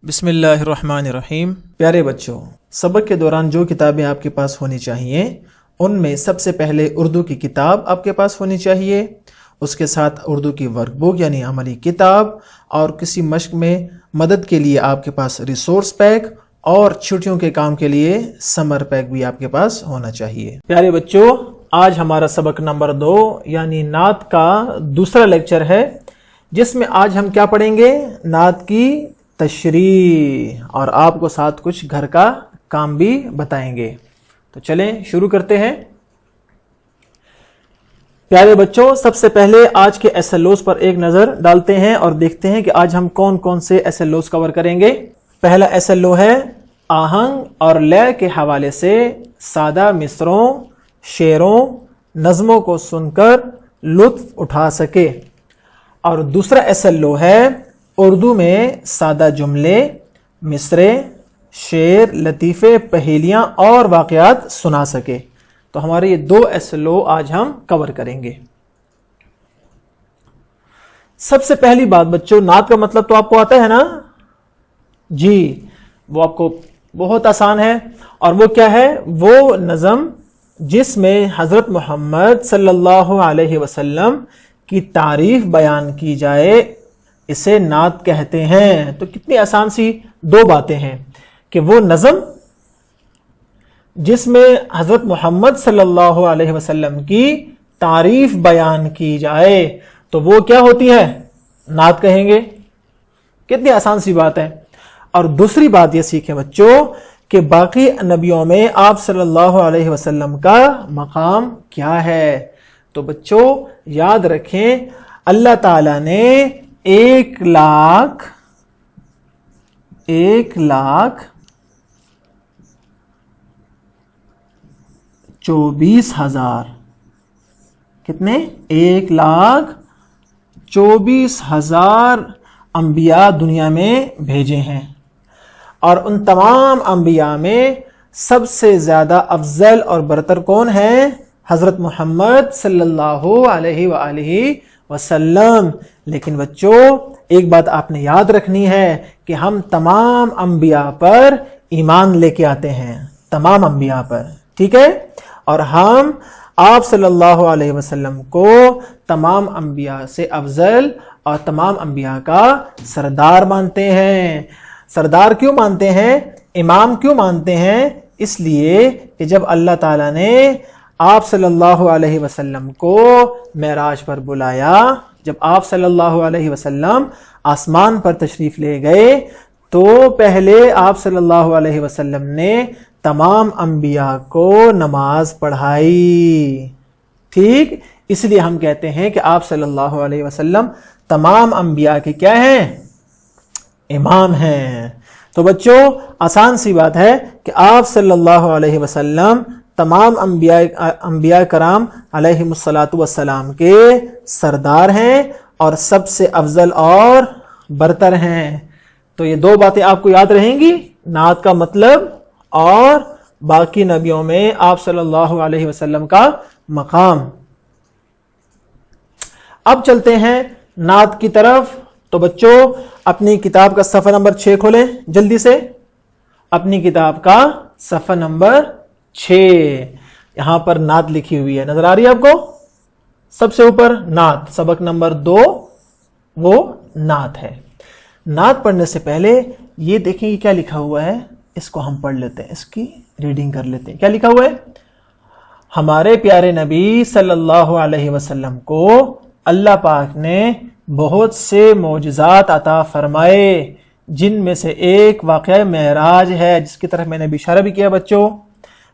بسم اللہ الرحمن الرحیم۔ پیارے بچوں، سبق کے دوران جو کتابیں آپ کے پاس ہونی چاہیے ان میں سب سے پہلے اردو کی کتاب آپ کے پاس ہونی چاہیے، اس کے ساتھ اردو کی ورک بک یعنی عملی کتاب، اور کسی مشق میں مدد کے لیے آپ کے پاس ریسورس پیک، اور چھٹیوں کے کام کے لیے سمر پیک بھی آپ کے پاس ہونا چاہیے۔ پیارے بچوں، آج ہمارا سبق نمبر 2 یعنی نعت کا دوسرا لیکچر ہے، جس میں آج ہم کیا پڑھیں گے؟ نعت کی تشریح، اور آپ کو ساتھ کچھ گھر کا کام بھی بتائیں گے۔ تو چلیں شروع کرتے ہیں۔ پیارے بچوں، سب سے پہلے آج کے ایس ایل اوز پر ایک نظر ڈالتے ہیں اور دیکھتے ہیں کہ آج ہم کون کون سے ایس ایل اوز کور کریں گے۔ پہلا ایس ایل او ہے آہنگ اور لے کے حوالے سے سادہ مصروں، شعروں، نظموں کو سن کر لطف اٹھا سکے، اور دوسرا ایس ایل او ہے اردو میں سادہ جملے، مصرے، شعر، لطیفے، پہیلیاں اور واقعات سنا سکے۔ تو ہمارے یہ 2 ایس ایل او آج ہم کور کریں گے۔ سب سے پہلی بات بچوں، نعت کا مطلب تو آپ کو آتا ہے نا؟ جی، وہ آپ کو بہت آسان ہے، اور وہ کیا ہے؟ وہ نظم جس میں حضرت محمد صلی اللہ علیہ وسلم کی تعریف بیان کی جائے، اسے نعت کہتے ہیں۔ تو کتنی آسان سی 2 باتیں ہیں کہ وہ نظم جس میں حضرت محمد صلی اللہ علیہ وسلم کی تعریف بیان کی جائے تو وہ کیا ہوتی ہے؟ نعت کہیں گے۔ کتنی آسان سی بات ہے۔ اور دوسری بات یہ سیکھیں بچوں کہ باقی نبیوں میں آپ صلی اللہ علیہ وسلم کا مقام کیا ہے۔ تو بچوں یاد رکھیں، اللہ تعالیٰ نے 1,24,000 کتنے؟ 1,24,000 انبیاء دنیا میں بھیجے ہیں، اور ان تمام انبیاء میں سب سے زیادہ افضل اور برتر کون ہے؟ حضرت محمد صلی اللہ علیہ وآلہ وسلم۔ لیکن بچوں ایک بات آپ نے یاد رکھنی ہے کہ ہم تمام انبیاء پر ایمان لے کے آتے ہیں، تمام انبیاء پر، ٹھیک ہے؟ اور ہم آپ صلی اللہ علیہ وسلم کو تمام انبیاء سے افضل اور تمام انبیاء کا سردار مانتے ہیں۔ سردار کیوں مانتے ہیں؟ امام کیوں مانتے ہیں؟ اس لیے کہ جب اللہ تعالیٰ نے آپ صلی اللہ علیہ وسلم کو معراج پر بلایا، جب آپ صلی اللہ علیہ وسلم آسمان پر تشریف لے گئے، تو پہلے آپ صلی اللہ علیہ وسلم نے تمام انبیاء کو نماز پڑھائی، ٹھیک؟ اس لیے ہم کہتے ہیں کہ آپ صلی اللہ علیہ وسلم تمام انبیاء کے کیا ہیں؟ امام ہیں۔ تو بچوں آسان سی بات ہے کہ آپ صلی اللہ علیہ وسلم تمام انبیاء کرام علیہم الصلاۃ والسلام کے سردار ہیں اور سب سے افضل اور برتر ہیں۔ تو یہ 2 باتیں آپ کو یاد رہیں گی، نعت کا مطلب اور باقی نبیوں میں آپ صلی اللہ علیہ وسلم کا مقام۔ اب چلتے ہیں نعت کی طرف۔ تو بچوں اپنی کتاب کا صفحہ نمبر 6 کھولیں جلدی سے، اپنی کتاب کا صفحہ نمبر 6، یہاں پر نعت لکھی ہوئی ہے، نظر آ رہی ہے آپ کو؟ سب سے اوپر نعت، سبق نمبر 2 وہ نعت ہے۔ نعت پڑھنے سے پہلے یہ دیکھیں کہ کیا لکھا ہوا ہے، اس کو ہم پڑھ لیتے ہیں، اس کی ریڈنگ کر لیتے ہیں۔ کیا لکھا ہوا ہے؟ ہمارے پیارے نبی صلی اللہ علیہ وسلم کو اللہ پاک نے بہت سے معجزات عطا فرمائے، جن میں سے ایک واقعہ معراج ہے، جس کی طرف میں نے اشارہ بھی کیا بچوں۔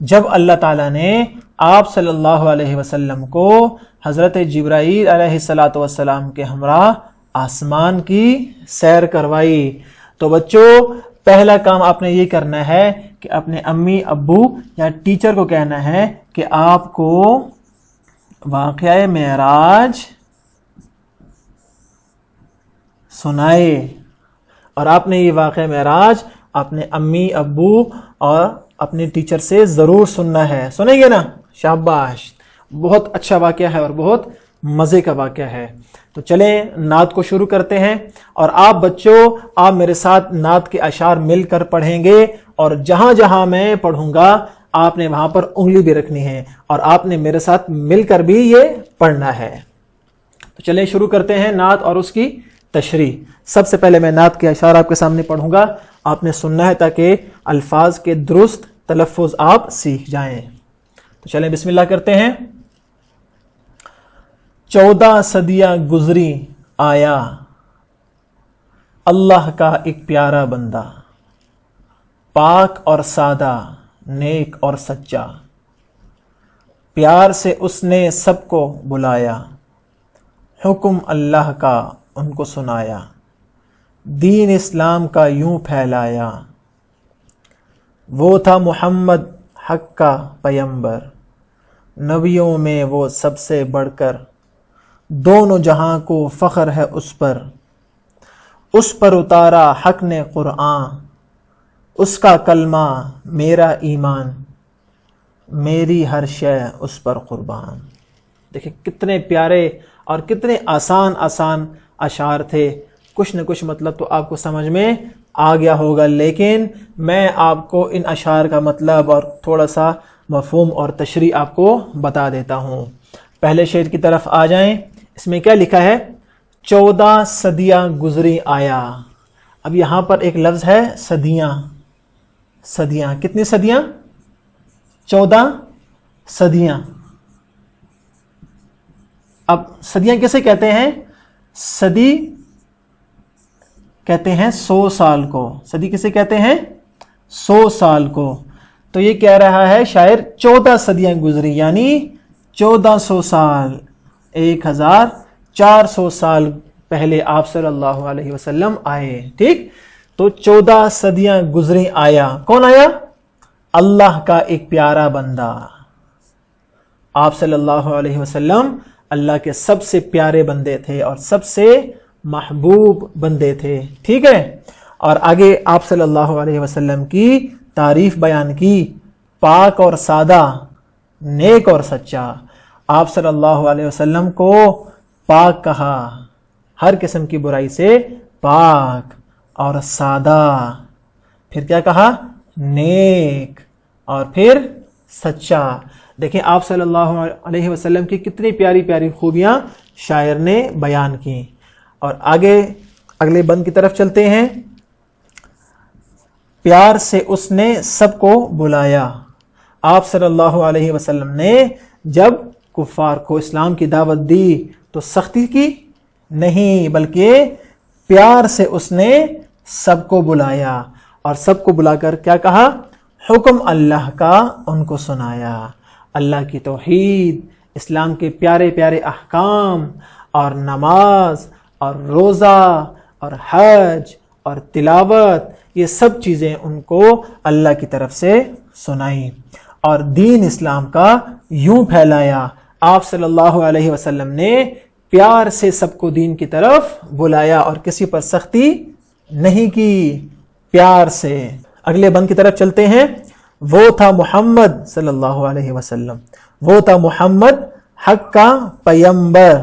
جب اللہ تعالیٰ نے آپ صلی اللہ علیہ وسلم کو حضرت جبرائیل علیہ السلام کے ہمراہ آسمان کی سیر کروائی، تو بچوں پہلا کام آپ نے یہ کرنا ہے کہ اپنے امی ابو یا ٹیچر کو کہنا ہے کہ آپ کو واقعہ معراج سنائے، اور آپ نے یہ واقعہ معراج اپنے امی ابو اور اپنے ٹیچر سے ضرور سننا ہے۔ سنیں گے نا؟ شاباش، بہت اچھا واقعہ ہے اور بہت مزے کا واقعہ ہے۔ تو چلیں نعت کو شروع کرتے ہیں، اور آپ بچوں آپ میرے ساتھ نعت کے اشعار مل کر پڑھیں گے، اور جہاں جہاں میں پڑھوں گا آپ نے وہاں پر انگلی بھی رکھنی ہے، اور آپ نے میرے ساتھ مل کر بھی یہ پڑھنا ہے۔ تو چلیں شروع کرتے ہیں نعت اور اس کی تشریح۔ سب سے پہلے میں نعت کے اشعار آپ کے سامنے پڑھوں گا، آپ نے سننا ہے تاکہ الفاظ کے درست تلفظ آپ سیکھ جائیں۔ تو چلیں بسم اللہ کرتے ہیں۔ 14 صدیاں گزری آیا اللہ کا ایک پیارا بندہ، پاک اور سادہ، نیک اور سچا، پیار سے اس نے سب کو بلایا، حکم اللہ کا ان کو سنایا، دین اسلام کا یوں پھیلایا، وہ تھا محمد حق کا پیمبر، نبیوں میں وہ سب سے بڑھ کر، دونوں جہاں کو فخر ہے اس پر اتارا حق نے قرآن، اس کا کلمہ میرا ایمان، میری ہر شے اس پر قربان۔ دیکھیں کتنے پیارے اور کتنے آسان اشعار تھے، کچھ نہ کچھ مطلب تو آپ کو سمجھ میں آ گیا ہوگا، لیکن میں آپ کو ان اشعار کا مطلب اور تھوڑا سا مفہوم اور تشریح آپ کو بتا دیتا ہوں۔ پہلے شعر کی طرف آ جائیں، اس میں کیا لکھا ہے؟ 14 صدیاں گزری آیا۔ اب یہاں پر ایک لفظ ہے صدیاں۔ صدیاں کتنی صدیاں؟ 14 صدیاں۔ اب صدیاں کیسے کہتے ہیں؟ صدی کہتے ہیں 100 سال کو۔ صدی کسے کہتے ہیں؟ 100 سال کو۔ تو یہ کہہ رہا ہے شاعر 14 صدیاں گزری، یعنی 1400 سال، 1400 سال پہلے آپ صلی اللہ علیہ وسلم آئے۔ ٹھیک، تو 14 صدیاں گزری آیا۔ کون آیا؟ اللہ کا ایک پیارا بندہ۔ آپ صلی اللہ علیہ وسلم اللہ کے سب سے پیارے بندے تھے اور سب سے محبوب بندے تھے۔ ٹھیک ہے، اور آگے آپ صلی اللہ علیہ وسلم کی تعریف بیان کی، پاک اور سادہ، نیک اور سچا۔ آپ صلی اللہ علیہ وسلم کو پاک کہا، ہر قسم کی برائی سے پاک، اور سادہ، پھر کیا کہا؟ نیک، اور پھر سچا۔ دیکھیں آپ صلی اللہ علیہ وسلم کی کتنی پیاری پیاری خوبیاں شاعر نے بیان کی۔ اور آگے اگلے بند کی طرف چلتے ہیں۔ پیار سے اس نے سب کو بلایا۔ آپ صلی اللہ علیہ وسلم نے جب کفار کو اسلام کی دعوت دی تو سختی کی نہیں، بلکہ پیار سے اس نے سب کو بلایا، اور سب کو بلا کر کیا کہا؟ حکم اللہ کا ان کو سنایا۔ اللہ کی توحید، اسلام کے پیارے پیارے احکام، اور نماز اور روزہ اور حج اور تلاوت، یہ سب چیزیں ان کو اللہ کی طرف سے سنائیں، اور دین اسلام کا یوں پھیلایا۔ آپ صلی اللہ علیہ وسلم نے پیار سے سب کو دین کی طرف بلایا اور کسی پر سختی نہیں کی، پیار سے۔ اگلے بند کی طرف چلتے ہیں۔ وہ تھا محمد صلی اللہ علیہ وسلم، وہ تھا محمد حق کا پیمبر،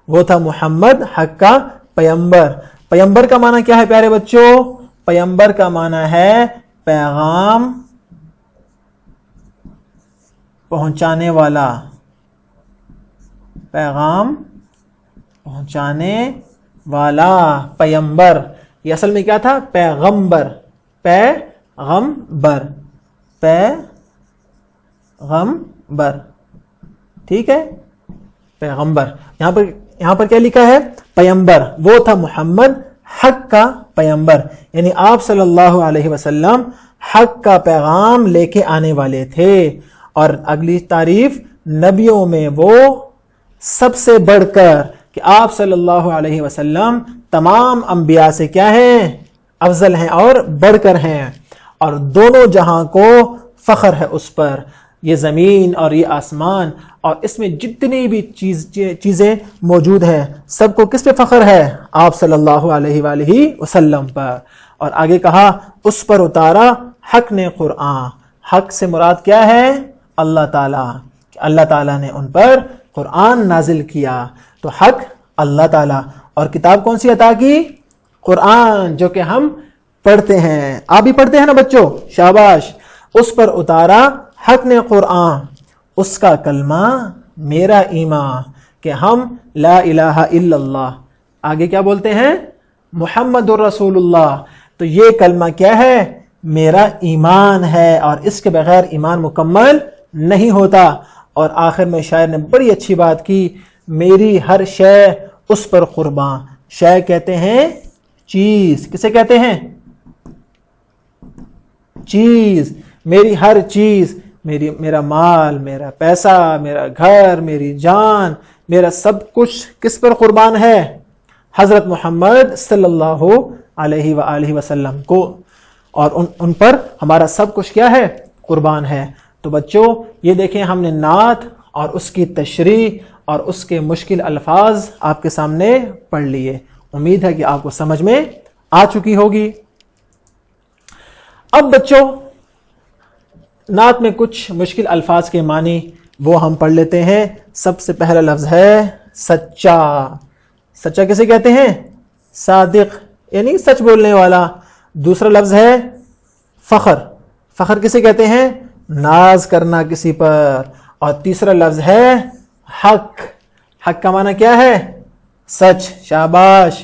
وہ تھا محمد حق کا پیمبر۔ پیمبر کا معنی کیا ہے پیارے بچوں؟ پیمبر کا معنی ہے پیغام پہنچانے والا، پیغام پہنچانے والا، پیمبر۔ یہ اصل میں کیا تھا؟ پیغمبر، پیغمبر، پیغمبر، ٹھیک ہے، پیغمبر۔ یہاں پر کیا لکھا ہے؟ پیمبر۔ وہ تھا محمد حق کا پیمبر، یعنی آپ صلی اللہ علیہ وسلم حق کا پیغام لے کے آنے والے تھے۔ اور اگلی تعریف، نبیوں میں وہ سب سے بڑھ کر، کہ آپ صلی اللہ علیہ وسلم تمام انبیاء سے کیا ہیں؟ افضل ہیں اور بڑھ کر ہیں، اور دونوں جہاں کو فخر ہے اس پر، یہ زمین اور یہ آسمان، اور اس میں جتنی بھی چیزیں موجود ہیں سب کو کس پہ فخر ہے؟ آپ صلی اللہ علیہ وآلہ وسلم پر۔ اور آگے کہا اس پر اتارا حق نے قرآن۔ حق سے مراد کیا ہے؟ اللہ تعالیٰ، کہ اللہ تعالیٰ نے ان پر قرآن نازل کیا تو حق اللہ تعالیٰ، اور کتاب کون سی عطا کی؟ قرآن، جو کہ ہم پڑھتے ہیں. آپ بھی پڑھتے ہیں نا بچوں؟ شاباش. اس پر اتارا حق نے قرآن، اس کا کلمہ میرا ایمان، کہ ہم لا الہ الا اللہ، آگے کیا بولتے ہیں؟ محمد الرسول اللہ. تو یہ کلمہ کیا ہے؟ میرا ایمان ہے، اور اس کے بغیر ایمان مکمل نہیں ہوتا. اور آخر میں شاعر نے بڑی اچھی بات کی، میری ہر شے اس پر قربان. شے کہتے ہیں چیز، کسے کہتے ہیں؟ چیز. میری ہر چیز، میرا مال، میرا پیسہ، میرا گھر، میری جان، میرا سب کچھ کس پر قربان ہے؟ حضرت محمد صلی اللہ علیہ وآلہ وسلم کو، اور ان پر ہمارا سب کچھ کیا ہے؟ قربان ہے. تو بچوں یہ دیکھیں، ہم نے نعت اور اس کی تشریح اور اس کے مشکل الفاظ آپ کے سامنے پڑھ لیے. امید ہے کہ آپ کو سمجھ میں آ چکی ہوگی. اب بچوں نعت میں کچھ مشکل الفاظ کے معنی وہ ہم پڑھ لیتے ہیں. سب سے پہلا لفظ ہے سچا. سچا کسے کہتے ہیں؟ صادق، یعنی سچ بولنے والا. دوسرا لفظ ہے فخر. فخر کسے کہتے ہیں؟ ناز کرنا کسی پر. اور تیسرا لفظ ہے حق. حق کا معنی کیا ہے؟ سچ. شاباش.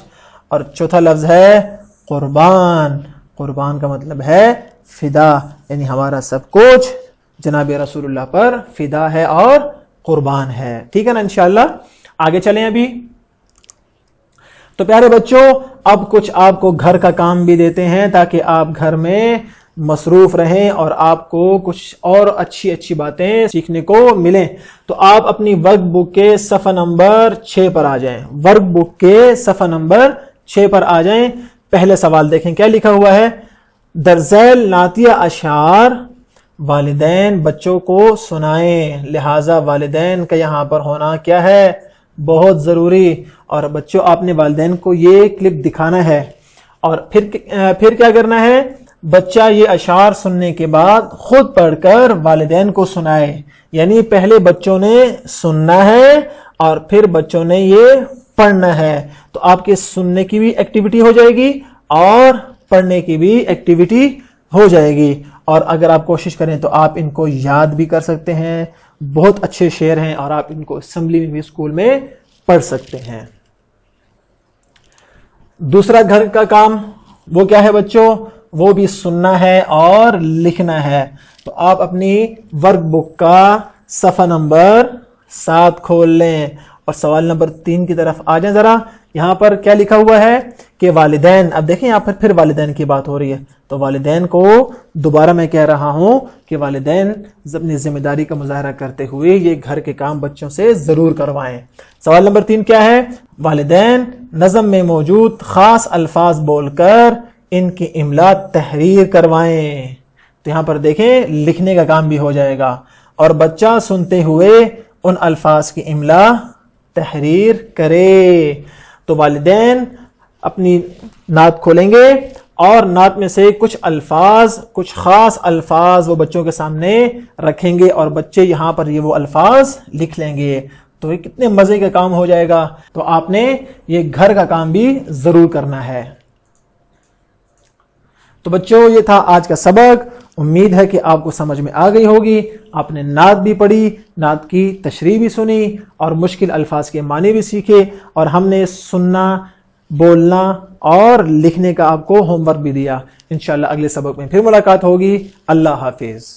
اور چوتھا لفظ ہے قربان. قربان کا مطلب ہے فدا، یعنی ہمارا سب کچھ جناب رسول اللہ پر فدا ہے اور قربان ہے. ٹھیک ہے نا؟ انشاءاللہ آگے چلیں. ابھی تو پیارے بچوں اب کچھ آپ کو گھر کا کام بھی دیتے ہیں تاکہ آپ گھر میں مصروف رہیں اور آپ کو کچھ اور اچھی اچھی باتیں سیکھنے کو ملیں. تو آپ اپنی ورک بک کے صفحہ نمبر 6 پر آ جائیں. ورک بک کے صفحہ نمبر 6 پر آ جائیں. پہلے سوال دیکھیں کیا لکھا ہوا ہے. درذیل نعتیہ اشعار والدین بچوں کو سنائیں. لہٰذا والدین کا یہاں پر ہونا کیا ہے؟ بہت ضروری. اور بچوں آپ نے والدین کو یہ کلپ دکھانا ہے، اور پھر کیا کرنا ہے؟ بچہ یہ اشعار سننے کے بعد خود پڑھ کر والدین کو سنائے. یعنی پہلے بچوں نے سننا ہے اور پھر بچوں نے یہ پڑھنا ہے. تو آپ کے سننے کی بھی ایکٹیویٹی ہو جائے گی اور پڑھنے کی بھی ایکٹیویٹی ہو جائے گی. اور اگر آپ کوشش کریں تو آپ ان کو یاد بھی کر سکتے ہیں. بہت اچھے شعر ہیں اور آپ ان کو اسمبلی میں بھی اسکول میں پڑھ سکتے ہیں. دوسرا گھر کا کام وہ کیا ہے بچوں؟ وہ بھی سننا ہے اور لکھنا ہے. تو آپ اپنی ورک بک کا صفحہ نمبر 7 کھول لیں اور سوال نمبر 3 کی طرف آ جائیں. ذرا یہاں پر کیا لکھا ہوا ہے کہ والدین، اب دیکھیں یہاں پر پھر والدین کی بات ہو رہی ہے. تو والدین کو دوبارہ میں کہہ رہا ہوں کہ والدین اپنی ذمہ داری کا مظاہرہ کرتے ہوئے یہ گھر کے کام بچوں سے ضرور کروائیں. سوال نمبر 3 کیا ہے؟ والدین نظم میں موجود خاص الفاظ بول کر ان کی املا تحریر کروائیں. تو یہاں پر دیکھیں لکھنے کا کام بھی ہو جائے گا اور بچہ سنتے ہوئے ان الفاظ کی املا تحریر کرے. تو والدین اپنی نعت کھولیں گے اور نعت میں سے کچھ الفاظ، کچھ خاص الفاظ وہ بچوں کے سامنے رکھیں گے اور بچے یہاں پر یہ وہ الفاظ لکھ لیں گے. تو یہ کتنے مزے کا کام ہو جائے گا. تو آپ نے یہ گھر کا کام بھی ضرور کرنا ہے. تو بچوں یہ تھا آج کا سبق. امید ہے کہ آپ کو سمجھ میں آ گئی ہوگی. آپ نے نعت بھی پڑھی، نعت کی تشریح بھی سنی اور مشکل الفاظ کے معنی بھی سیکھے، اور ہم نے سننا، بولنا اور لکھنے کا آپ کو ہوم ورک بھی دیا. انشاءاللہ اگلے سبق میں پھر ملاقات ہوگی. اللہ حافظ.